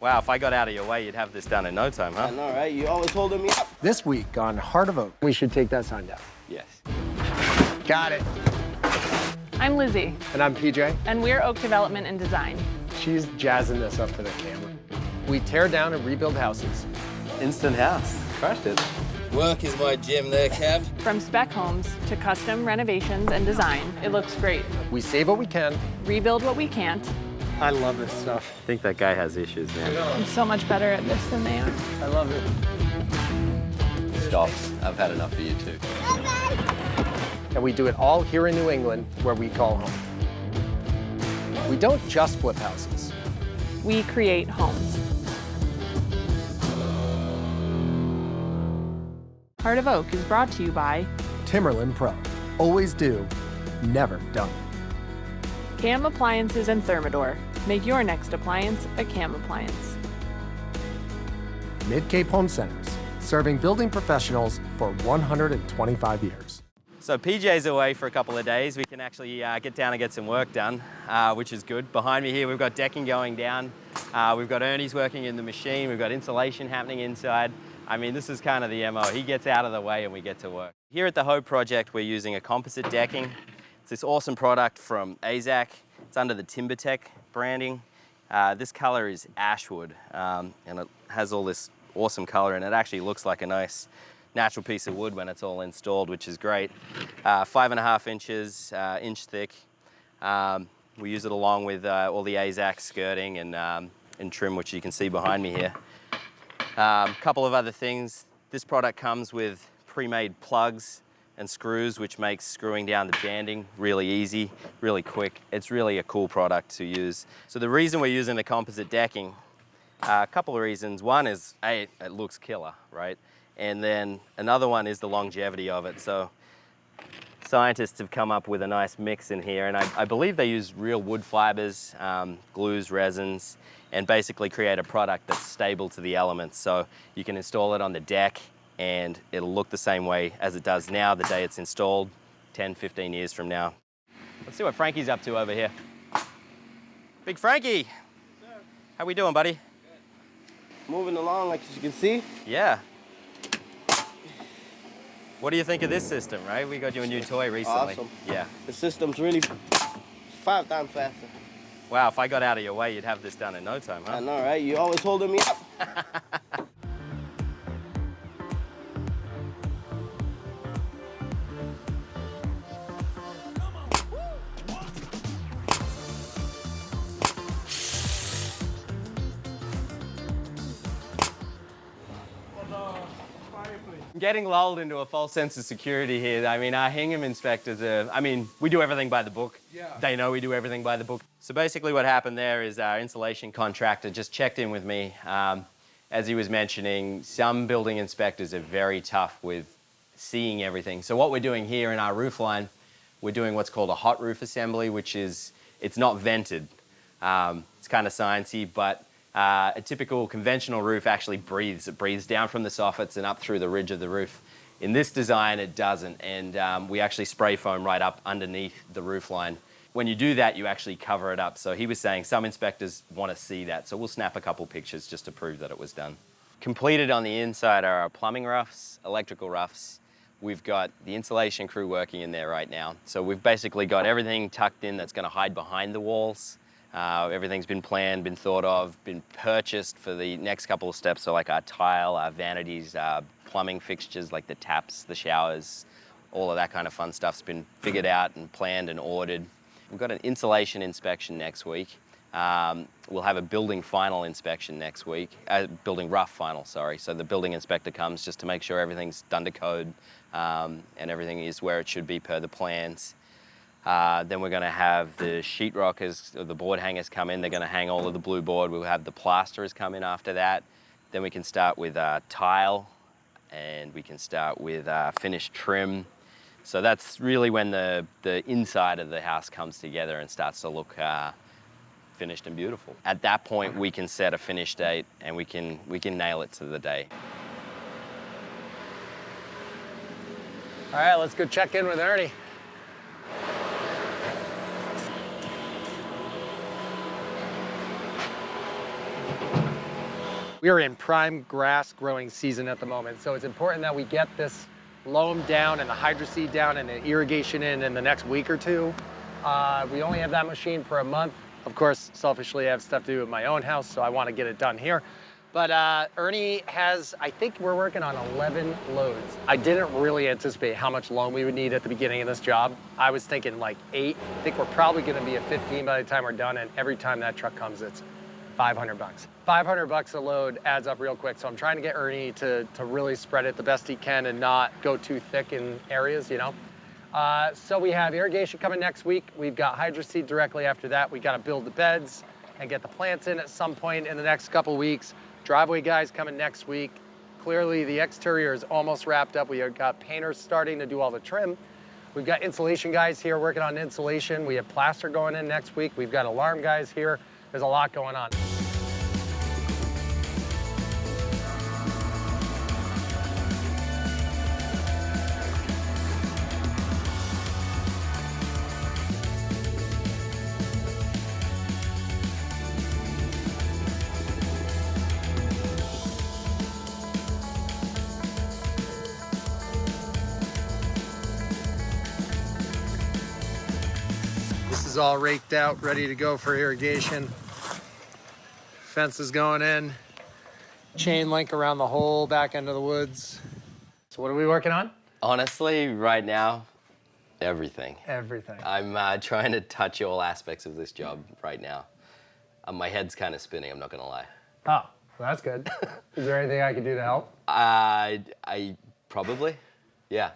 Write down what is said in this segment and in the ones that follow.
Wow, if I got out of your way, you'd have this done in no time, huh? I know, right? You always holding me up. This week on Heart of Oak. We should take that sign down. Yes. Got it. I'm Lizzie, And I'm PJ. and we're Oak Development and Design. She's jazzing this up for the camera. We tear down and rebuild houses. Instant house. Crushed it. Work is my gym there, Cab. From spec homes to custom renovations and design, it looks great. We save what we can. Rebuild what we can't. I love this stuff. I think that guy has issues, man. I'm so much better at this than they are. I love it. Stop. I've had enough of you too. And we do it all here in New England, where we call home. We don't just flip houses. We create homes. Heart of Oak is brought to you by Timberland Pro. Always do, never done. Cam Appliances and Thermador. Make your next appliance a Cam appliance. Mid-Cape Home Centers, serving building professionals for 125 years. So PJ's away for a couple of days. We can actually get down and get some work done, which is good. Behind me here, we've got decking going down. We've got Ernie's working in the machine. We've got insulation happening inside. I mean, this is kind of the MO. He gets out of the way and we get to work. Here at the Hope Project, we're using a composite decking. It's this awesome product from AZAC. It's under the TimberTech branding. This color is ashwood, and it has all this awesome color, and it actually looks like a nice natural piece of wood when it's all installed, which is great. 5.5 inches, inch thick. We use it along with all the AZAC skirting and trim, which you can see behind me here. Couple of other things. This product comes with pre-made plugs and screws, which makes screwing down the banding really easy, really quick. It's really a cool product to use. So the reason we're using the composite decking, a couple of reasons. One is, A, it looks killer, right? And then another one is the longevity of it. So scientists have come up with a nice mix in here, and I believe they use real wood fibers, glues, resins, and basically create a product that's stable to the elements. So you can install it on the deck and it'll look the same way as it does now the day it's installed 10, 15 years from now. Let's see what Frankie's up to over here. Big Frankie! Sir. How we doing, buddy? Good. Moving along, like you can see. Yeah. What do you think of this system, right? We got you a new toy recently. Awesome. Yeah. The system's really 5 times faster. Wow, if I got out of your way, you'd have this done in no time, huh? I know, right? You always holding me up. I'm getting lulled into a false sense of security here. I mean, our Hingham inspectors are, we do everything by the book. Yeah. They know we do everything by the book. So basically what happened there is our insulation contractor just checked in with me. As he was mentioning, some building inspectors are very tough with seeing everything. So what we're doing here in our roof line, we're doing what's called a hot roof assembly, which is, it's not vented. It's kind of sciencey, but a typical conventional roof actually breathes. It breathes down from the soffits and up through the ridge of the roof. In this design, it doesn't, and we actually spray foam right up underneath the roof line. When you do that, you actually cover it up. So he was saying some inspectors want to see that, so we'll snap a couple pictures just to prove that it was done. Completed on the inside are our plumbing roughs, electrical roughs. We've got the insulation crew working in there right now. So we've basically got everything tucked in that's going to hide behind the walls. Everything's been planned, been thought of, been purchased for the next couple of steps. So like our tile, our vanities, plumbing fixtures like the taps, the showers, all of that kind of fun stuff's been figured out and planned and ordered. We've got an insulation inspection next week. We'll have a building final inspection next week, building rough final, sorry. So the building inspector comes just to make sure everything's done to code and everything is where it should be per the plans. Then we're going to have the sheetrockers, or the board hangers come in. They're going to hang all of the blue board. We'll have the plasterers come in after that. Then we can start with tile, and we can start with finished trim. So that's really when the inside of the house comes together and starts to look finished and beautiful. At that point, we can set a finish date, and we can nail it to the day. All right, let's go check in with Ernie. We are in prime grass growing season at the moment, so it's important that we get this loam down and the hydroseed down and the irrigation in the next week or two. We only have that machine for a month. Of course, selfishly, I have stuff to do with my own house, so I want to get it done here. But Ernie has, I think we're working on 11 loads. I didn't really anticipate how much loam we would need at the beginning of this job. I was thinking like 8. I think we're probably going to be at 15 by the time we're done, and every time that truck comes, it's 500 bucks. 500 bucks a load adds up real quick, so I'm trying to get Ernie to really spread it the best he can and not go too thick in areas, you know? So we have irrigation coming next week. We've got hydroseed directly after that. We got to build the beds and get the plants in at some point in the next couple weeks. Driveway guys coming next week. Clearly the exterior is almost wrapped up. We have got painters starting to do all the trim. We've got insulation guys here working on insulation. We have plaster going in next week. We've got alarm guys here. There's a lot going on. Is all raked out, ready to go for irrigation. Fence is going in. Chain link around the whole back end of the woods. So what are we working on? Honestly, right now, everything. Everything. I'm trying to touch all aspects of this job right now. My head's kind of spinning, I'm not gonna lie. Oh, well, that's good. Is there anything I can do to help? I probably, yeah.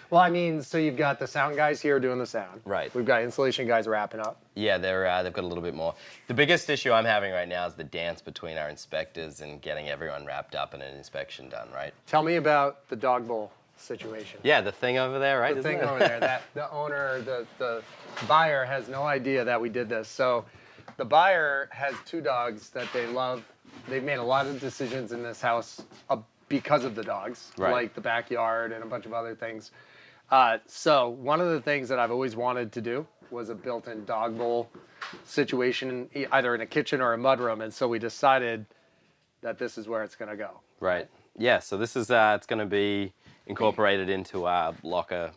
Well, I mean, so you've got the sound guys here doing the sound. Right. We've got installation guys wrapping up. Yeah, they've got a little bit more. The biggest issue I'm having right now is the dance between our inspectors and getting everyone wrapped up and an inspection done, right? Tell me about the dog bowl situation. Yeah, the thing over there, right? The thing over there, that the owner, the buyer has no idea that we did this. So the buyer has 2 dogs that they love. They've made a lot of decisions in this house because of the dogs, right, like the backyard and a bunch of other things. So one of the things that I've always wanted to do was a built-in dog bowl situation, either in a kitchen or a mudroom, and so we decided that this is where it's going to go. Right. Yeah. So this is it's going to be incorporated into our locker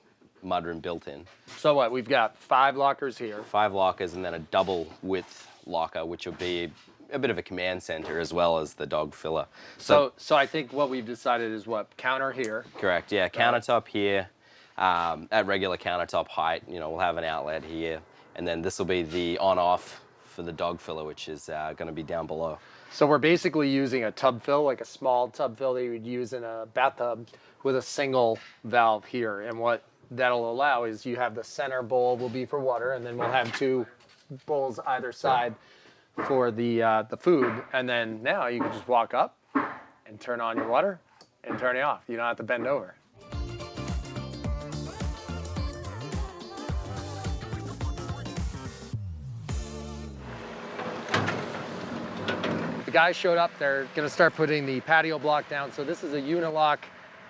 mudroom built in. So what? We've got 5 lockers here. 5 lockers and then a double width locker, which will be a bit of a command center as well as the dog filler. So I think what we've decided is what? Counter here. Correct. Yeah. Countertop here. At regular countertop height, you know, we'll have an outlet here, and then this will be the on-off for the dog filler, which is going to be down below. So we're basically using a tub fill, like a small tub fill that you would use in a bathtub, with a single valve here. And what that'll allow is you have the center bowl will be for water, and then we'll have 2 bowls either side for the food. And then now you can just walk up and turn on your water and turn it off. You don't have to bend over. The guys showed up. They're going to start putting the patio block down. So this is a unilock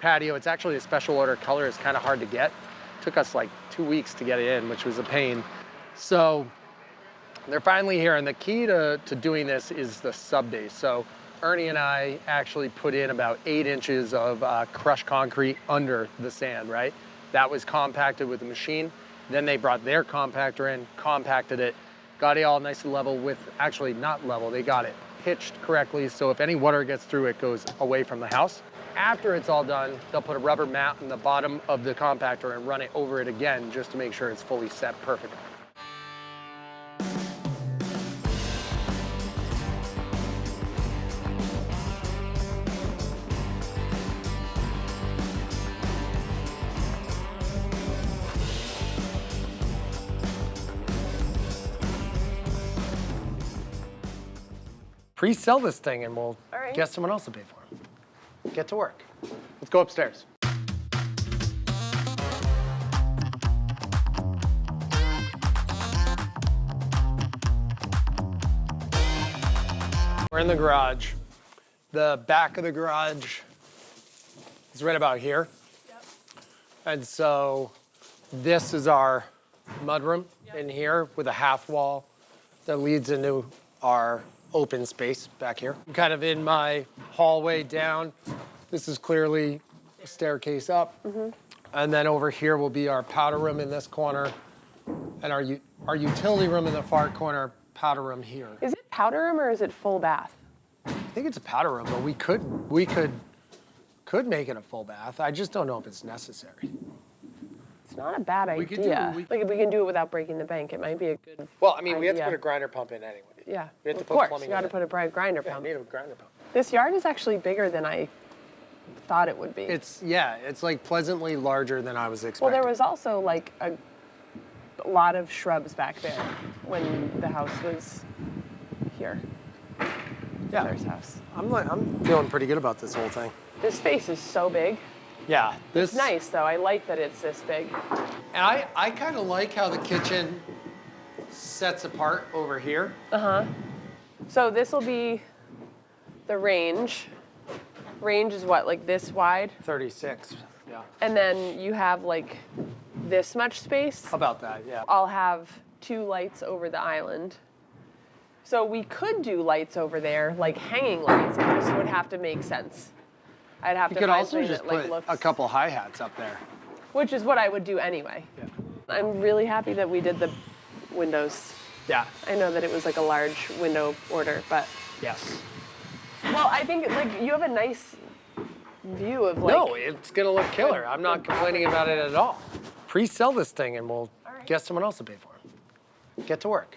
patio. It's actually a special order color. It's kind of hard to get. It took us like 2 weeks to get it in, which was a pain. So they're finally here, and the key to doing this is the sub base. So Ernie and I actually put in about 8 inches of crushed concrete under the sand, right? That was compacted with the machine. Then they brought their compactor in, compacted it, got it all nice and level with, actually not level, they got it pitched correctly, so if any water gets through, it goes away from the house. After it's all done, they'll put a rubber mat in the bottom of the compactor and run it over it again just to make sure it's fully set perfectly. Pre-sell this thing and we'll get someone else to pay for it. Get to work. Let's go upstairs. We're in the garage. The back of the garage is right about here. Yep. And so this is our mudroom in here with a half wall that leads into our open space back here. I'm kind of in my hallway down. This is clearly a staircase up. And then over here will be our powder room in this corner, and our utility room in the far corner, powder room here. Is it powder room or is it full bath? I think it's a powder room, but we could make it a full bath. I just don't know if it's necessary. It's not a bad idea. could do- Like if we can do it without breaking the bank, it might be a good. Well, I mean, we have to idea. put a grinder pump in anyway. Yeah, We have to of put course, plumbing you got in to it. put a grinder Yeah, pump. need a grinder pump. This yard is actually bigger than I thought it would be. It's like pleasantly larger than I was well, expecting. there was also like a lot of shrubs back there when the house was here. Yeah. There's house. I'm feeling pretty good about this whole thing. This space is so big. Yeah, this It's nice though. I like that it's this big. And I kind of like how the kitchen sets apart over here. So this will be the range. Range is what, like this wide? 36. Yeah. And then you have like this much space. About that, yeah. I'll have 2 lights over the island. So we could do lights over there, like hanging lights. It just would have to make sense. I'd have You to could find also something just that like put looks, a couple hi-hats up there. which is what I would do anyway. Yeah. I'm really happy that we did the windows. Yeah. I know that it was like a large window order, but Yes. well, I think like you have a nice view of like. No, it's gonna look killer. I'm not complaining about it at all. Pre-sell this thing and we'll get someone else to pay for it. Get to work.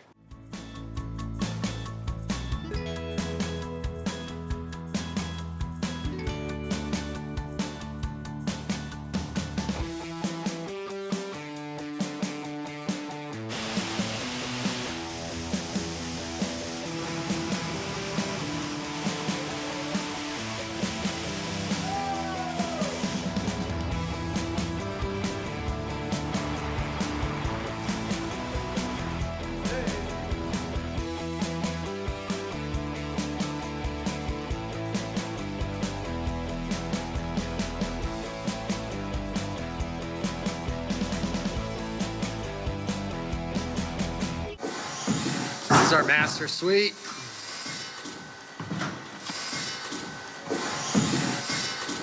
This is our master suite.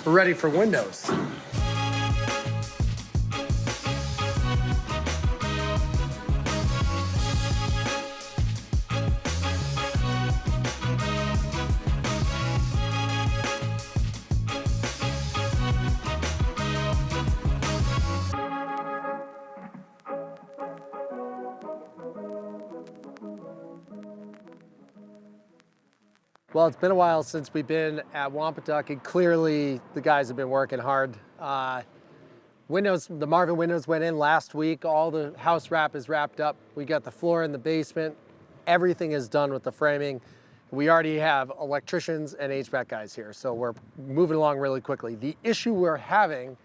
We're ready for windows. Well, it's been a while since we've been at Wompatuck, and clearly the guys have been working hard. The Marvin windows went in last week. All the house wrap is wrapped up. We got the floor in the basement. Everything is done with the framing. We already have electricians and HVAC guys here, so we're moving along really quickly. The issue we're having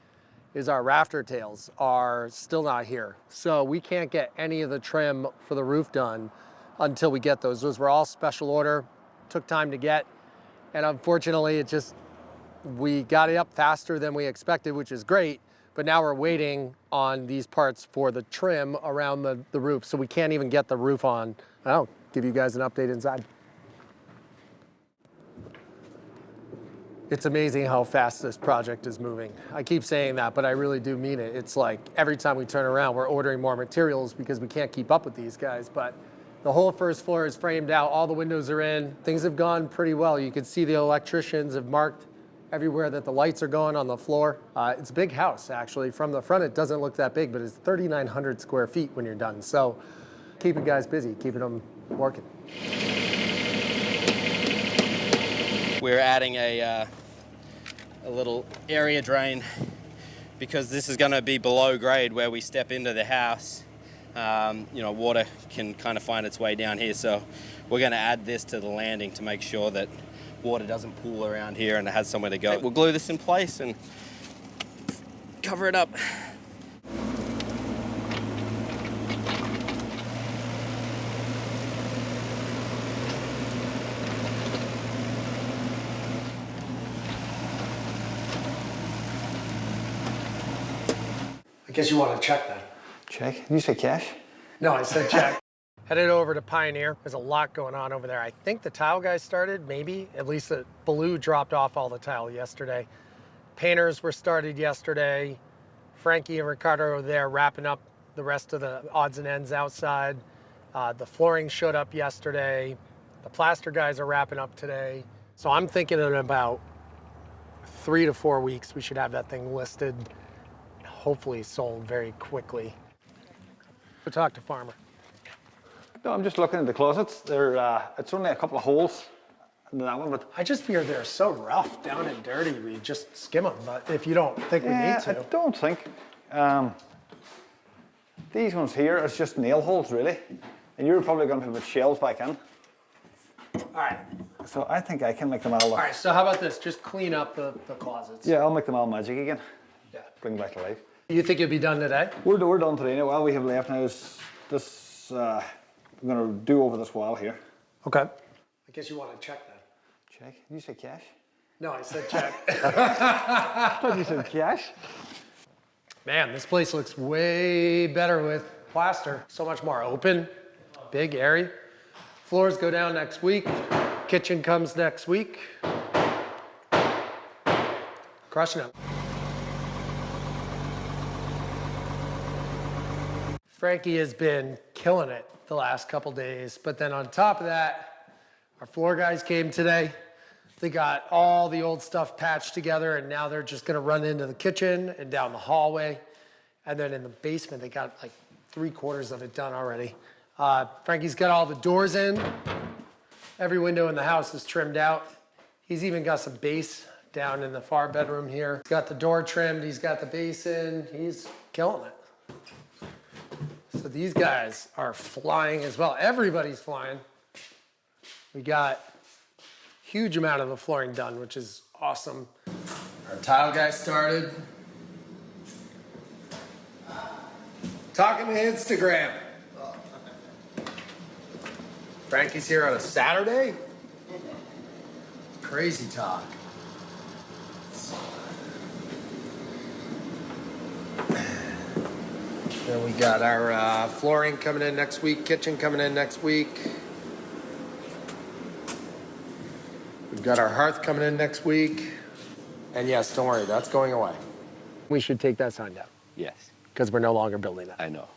is our rafter tails are still not here. So we can't get any of the trim for the roof done until we get those. Those were all special order. Took time to get, and unfortunately we got it up faster than we expected, which is great, but now we're waiting on these parts for the trim around the roof, so we can't even get the roof on. I'll give you guys an update inside. It's amazing how fast this project is moving. I keep saying that, but I really do mean it. It's like every time we turn around, we're ordering more materials because we can't keep up with these guys, but the whole first floor is framed out, all the windows are in. Things have gone pretty well. You can see the electricians have marked everywhere that the lights are going on the floor. It's a big house, actually. From the front, it doesn't look that big, but it's 3,900 square feet when you're done. So keeping guys busy, keeping them working. We're adding a little area drain because this is going to be below grade where we step into the house. Water can kind of find its way down here, so we're going to add this to the landing to make sure that water doesn't pool around here and it has somewhere to go. We'll glue this in place and cover it up. I guess you want to check that. Check? Did you say cash? No, I said check. Headed over to Pioneer. There's a lot going on over there. I think the tile guys started, maybe. At least the Baloo dropped off all the tile yesterday. Painters were started yesterday. Frankie and Ricardo are there wrapping up the rest of the odds and ends outside. The flooring showed up yesterday. The plaster guys are wrapping up today. So I'm thinking in about 3 to 4 weeks, we should have that thing listed, hopefully sold very quickly. We'll talk to Farmer. No, I'm just looking at the closets. They're, it's only a couple of holes in that one, but I just fear they're so rough, down and dirty, we just skim them. But if you don't think we need to. I don't think. These ones here are just nail holes, really. And you're probably going to put shells back in. All right. So I think I can make them all. All right, so how about this? Just clean up the closets. Yeah, I'll make them all magic again. Yeah. Bring back to life. You think you'll be done today? We're done today now. All we have left now is this, I'm going to do over this wall here. Okay. I guess you want to check that. Check. Did you say cash? No, I said check. I thought you said cash. Man, this place looks way better with plaster. So much more open, big, airy. Floors go down next week. Kitchen comes next week. Crushing it. Frankie has been killing it the last couple days, but then on top of that, our floor guys came today. They got all the old stuff patched together, and now they're just gonna run into the kitchen and down the hallway. And then in the basement, they got like 3/4 of it done already. Frankie's got all the doors in. Every window in the house is trimmed out. He's even got some base down in the far bedroom here. He's got the door trimmed, he's got the base in. He's killing it. So these guys are flying as well. Everybody's flying. We got a huge amount of the flooring done, which is awesome. Our tile guy started. Talking to Instagram. Frankie's here on a Saturday? Crazy talk. Then we got our flooring coming in next week, kitchen coming in next week. We've got our hearth coming in next week. And yes, don't worry, that's going away. We should take that sign down. Yes, Because we're no longer building that. I know.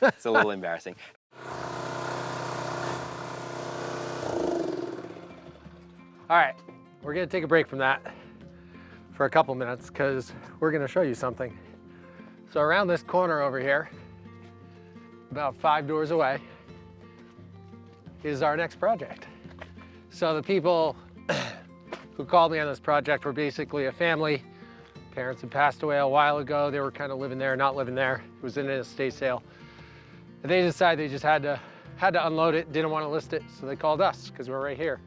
It's a little embarrassing. All right, we're gonna take a break from that for a couple minutes because we're gonna show you something. So around this corner over here, about 5 doors away, is our next project. So the people who called me on this project were basically a family. Parents had passed away a while ago. They were kind of living there, not living there. It was in an estate sale. And they decided they just had to unload it, didn't want to list it, so they called us because we're right here.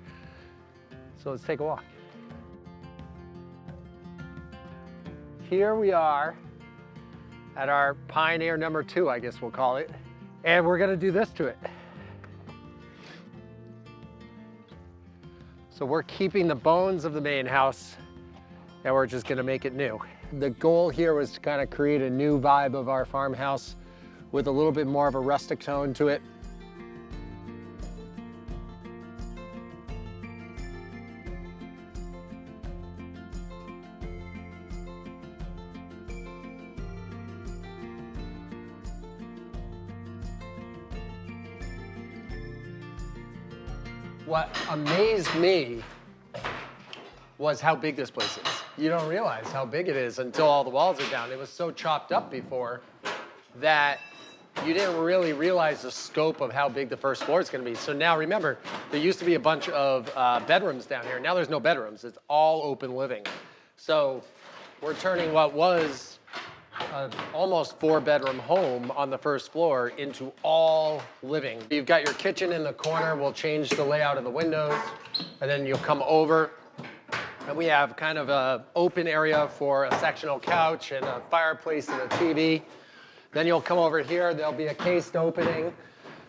So let's take a walk. Here we are at our Pioneer number 2, I guess we'll call it. And we're gonna do this to it. So we're keeping the bones of the main house and we're just gonna make it new. The goal here was to kind of create a new vibe of our farmhouse with a little bit more of a rustic tone to it. What amazed me was how big this place is. You don't realize how big it is until all the walls are down. It was so chopped up before that you didn't really realize the scope of how big the first floor is gonna be. So now remember, there used to be a bunch of bedrooms down here. Now there's no bedrooms, it's all open living. So we're turning what was almost 4-bedroom home on the first floor into all living. You've got your kitchen in the corner. We'll change the layout of the windows, and then you'll come over, and we have kind of an open area for a sectional couch and a fireplace and a TV. Then you'll come over here. There'll be a cased opening,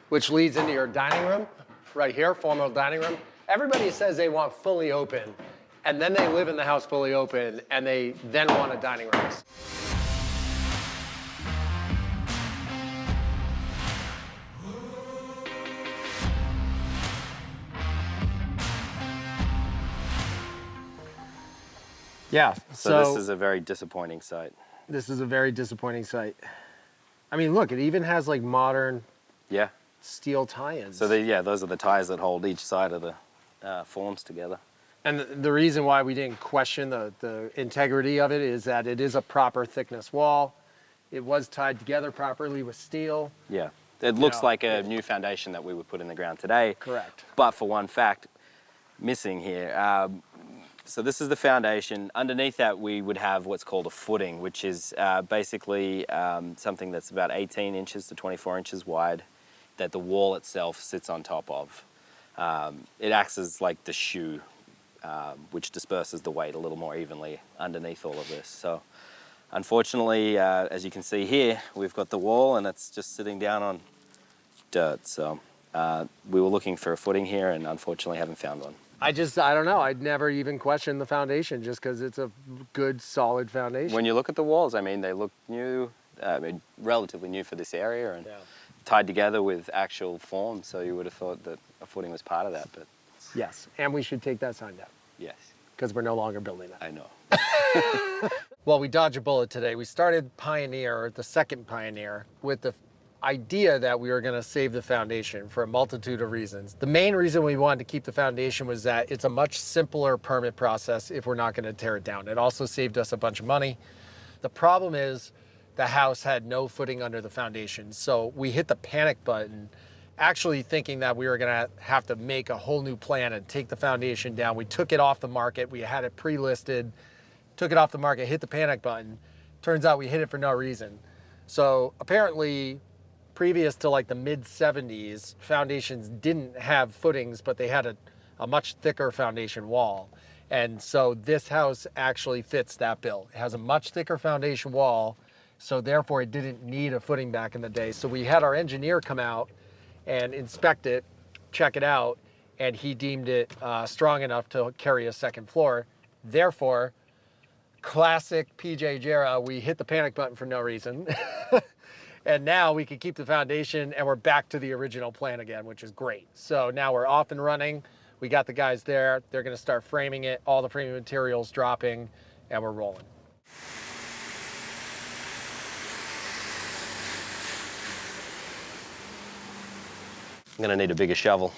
which leads into your dining room right here, formal dining room. Everybody says they want fully open, and then they live in the house fully open, and they then want a dining room. Yeah. So this is a very disappointing site. This is a very disappointing site. I mean, look, it even has like modern Yeah. steel tie-ins. So those are the ties that hold each side of the forms together. And the reason why we didn't question the integrity of it is that it is a proper thickness wall. It was tied together properly with steel. Yeah. It looks know, like a new foundation that we would put in the ground today. Correct. But for one fact missing here. So this is the foundation. Underneath that, we would have what's called a footing, which is basically something that's about 18 inches to 24 inches wide that the wall itself sits on top of. It acts as like the shoe, which disperses the weight a little more evenly underneath all of this. So unfortunately, as you can see here, we've got the wall and it's just sitting down on dirt. So we were looking for a footing here and unfortunately haven't found one. I don't know. I'd never even questioned the foundation just because it's a good, solid foundation. When you look at the walls, I mean, they look new, relatively new for this area and tied together with actual form. So you would have thought that a footing was part of that, but Yes, and we should take that sign down yes, because we're no longer building that. I know. Well, we dodged a bullet today. We started Pioneer, the second Pioneer, with the idea that we were going to save the foundation for a multitude of reasons. The main reason we wanted to keep the foundation was that it's a much simpler permit process if we're not going to tear it down. It also saved us a bunch of money. The problem is the house had no footing under the foundation, so we hit the panic button actually thinking that we were going to have to make a whole new plan and take the foundation down. We took it off the market. We had it pre-listed, took it off the market, hit the panic button. Turns out we hit it for no reason. So apparently, previous to like the mid-70s, foundations didn't have footings, but they had a much thicker foundation wall. And so this house actually fits that bill. It has a much thicker foundation wall, so therefore it didn't need a footing back in the day. So we had our engineer come out and inspect it, check it out, and he deemed it strong enough to carry a second floor. Therefore, classic PJ Jarrah, we hit the panic button for no reason. And now we can keep the foundation and we're back to the original plan again, which is great. So now we're off and running. We got the guys there. They're gonna start framing it, all the framing materials dropping, and we're rolling. I'm gonna need a bigger shovel.